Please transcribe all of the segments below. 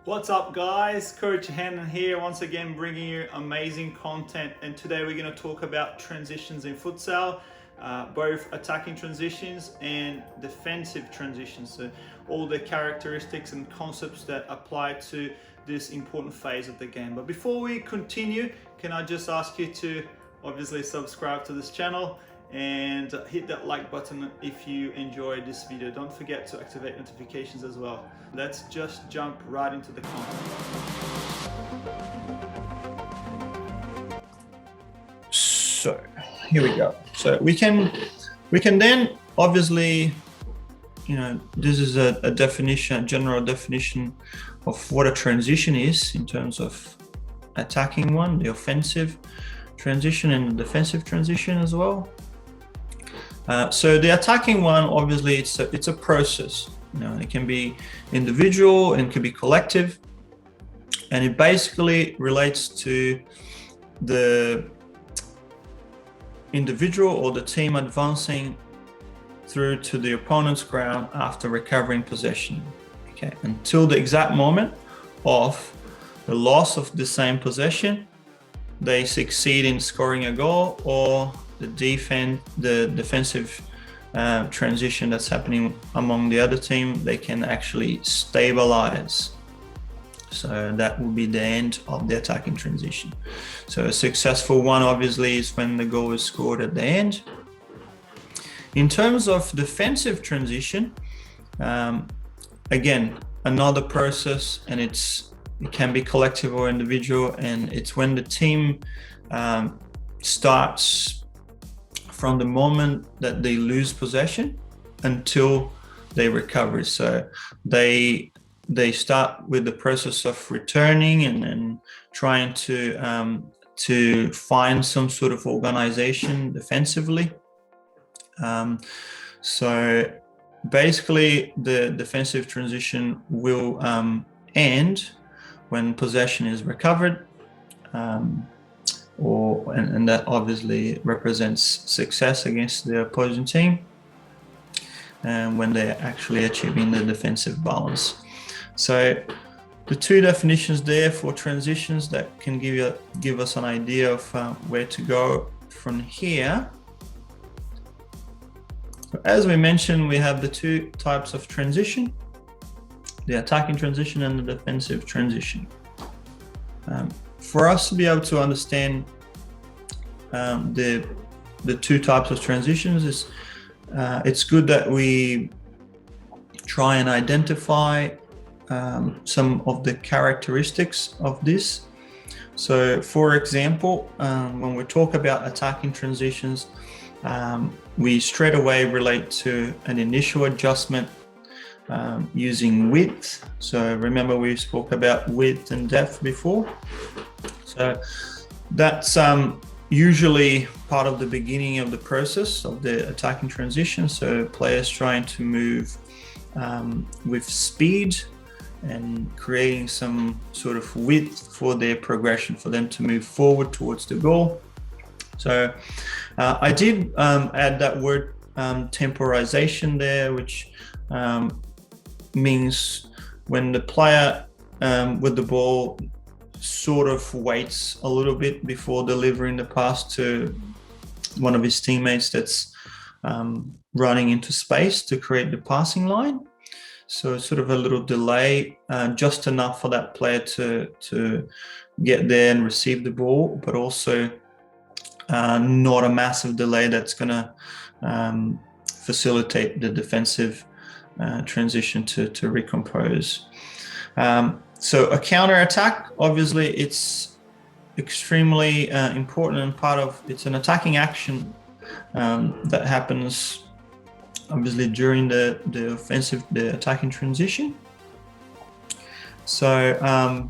What's up guys, Coach Hannon here once again bringing you amazing content, and today we're going to talk about transitions in futsal, both attacking transitions and defensive transitions, so all the characteristics and concepts that apply to this important phase of the game. But before we continue, can I just ask you to obviously subscribe to this channel and hit that like button if you enjoyed this video. Don't forget to activate notifications as well. Let's just jump right into the content. So here we go. So we can then obviously, this is a definition, a general definition of what a transition is in terms of attacking one, the offensive transition and the defensive transition as well. So the attacking one, obviously, it's a process. It can be individual and can be collective, and it basically relates to the individual or the team advancing through to the opponent's ground after recovering possession. Okay, until the exact moment of the loss of the same possession, they succeed in scoring a goal, or the defensive transition that's happening among the other team, they can actually stabilize. So that will be the end of the attacking transition. So a successful one obviously is when the goal is scored at the end. In terms of defensive transition, again, another process, and it can be collective or individual, and it's when the team starts from the moment that they lose possession until they recover. So they start with the process of returning and trying to find some sort of organization defensively. So basically the defensive transition will end when possession is recovered, and that obviously represents success against the opposing team, and when they're actually achieving the defensive balance. So the two definitions there for transitions that can give us an idea of where to go from here. As we mentioned, we have the two types of transition: the attacking transition and the defensive transition. For us to be able to understand the two types of transitions, it's good that we try and identify some of the characteristics of this. So for example, when we talk about attacking transitions, we straight away relate to an initial adjustment using width. So remember, we spoke about width and depth before. So that's usually part of the beginning of the process of the attacking transition. So players trying to move with speed and creating some sort of width for their progression, for them to move forward towards the goal. So I did add that word temporization there, which means when the player with the ball sort of waits a little bit before delivering the pass to one of his teammates that's running into space to create the passing line. So sort of a little delay, just enough for that player to get there and receive the ball, but also not a massive delay that's going to facilitate the defensive transition to recompose. So a counter attack, obviously, it's extremely important, and it's an attacking action that happens obviously during the attacking transition. So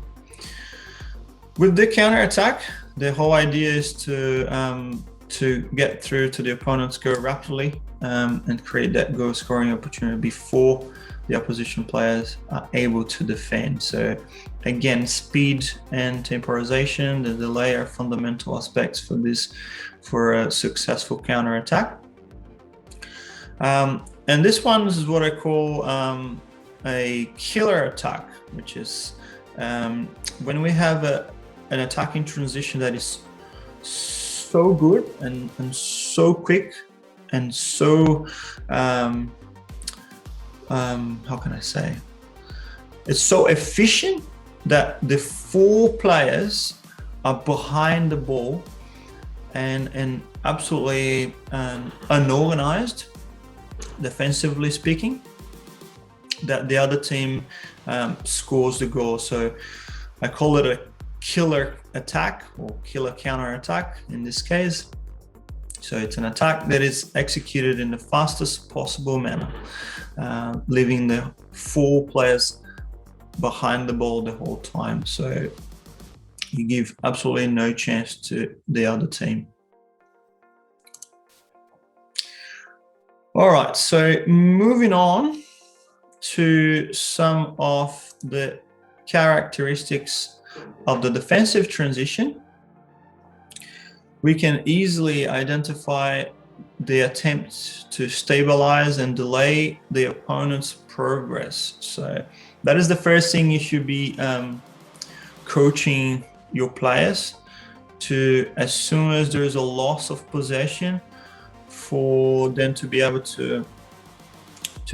with the counter attack, the whole idea is to get through to the opponent's goal rapidly and create that goal scoring opportunity before the opposition players are able to defend. So again, speed and temporization, the delay, are fundamental aspects for a successful counter attack. And this one is what I call a killer attack, which is When we have an attacking transition that is so good and so quick and so how can I say, it's so efficient that the 4 players are behind the ball and absolutely unorganized, defensively speaking, that the other team scores the goal. So I call it a killer attack or killer counter attack in this case. So it's an attack that is executed in the fastest possible manner, leaving the 4 players behind the ball the whole time. So you give absolutely no chance to the other team. All right, so moving on to some of the characteristics of the defensive transition, we can easily identify the attempt to stabilize and delay the opponent's progress. So that is the first thing you should be coaching your players to, as soon as there is a loss of possession, for them to be able to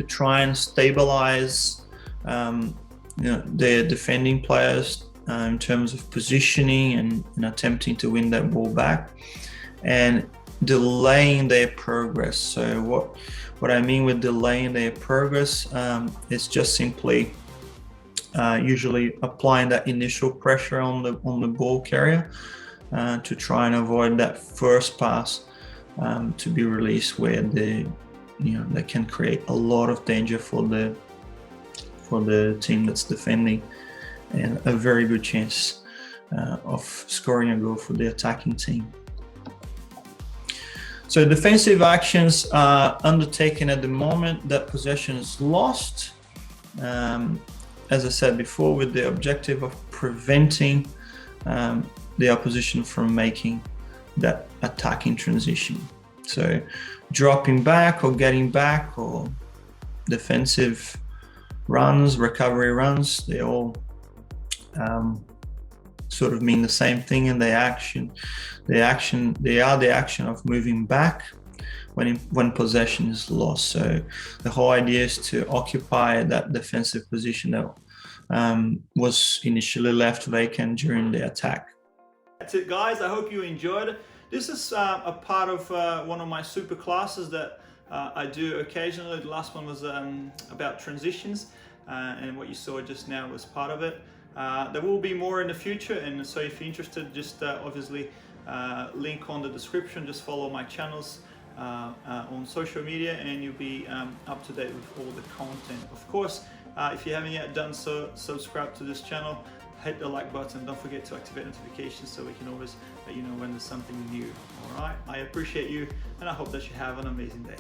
try and stabilize their defending players in terms of positioning and attempting to win that ball back and delaying their progress. So what I mean with delaying their progress is just simply usually applying that initial pressure on the ball carrier to try and avoid that first pass to be released, where they can create a lot of danger for the team that's defending, and a very good chance of scoring a goal for the attacking team. So defensive actions are undertaken at the moment that possession is lost, as I said before, with the objective of preventing the opposition from making that attacking transition. So dropping back or getting back or defensive runs, recovery runs, they all sort of mean the same thing, and they are the action of moving back when possession is lost. So the whole idea is to occupy that defensive position that was initially left vacant during the attack. That's it, guys. I hope you enjoyed it. This is a part of one of my super classes that I do occasionally. The last one was about transitions, and what you saw just now was part of it. There will be more in the future, and so if you're interested, just obviously link on the description. Just follow my channels on social media, and you'll be up to date with all the content. Of course, if you haven't yet done so, subscribe to this channel, hit the like button, don't forget to activate notifications so we can always let you know when there's something new. All right, I appreciate you, and I hope that you have an amazing day.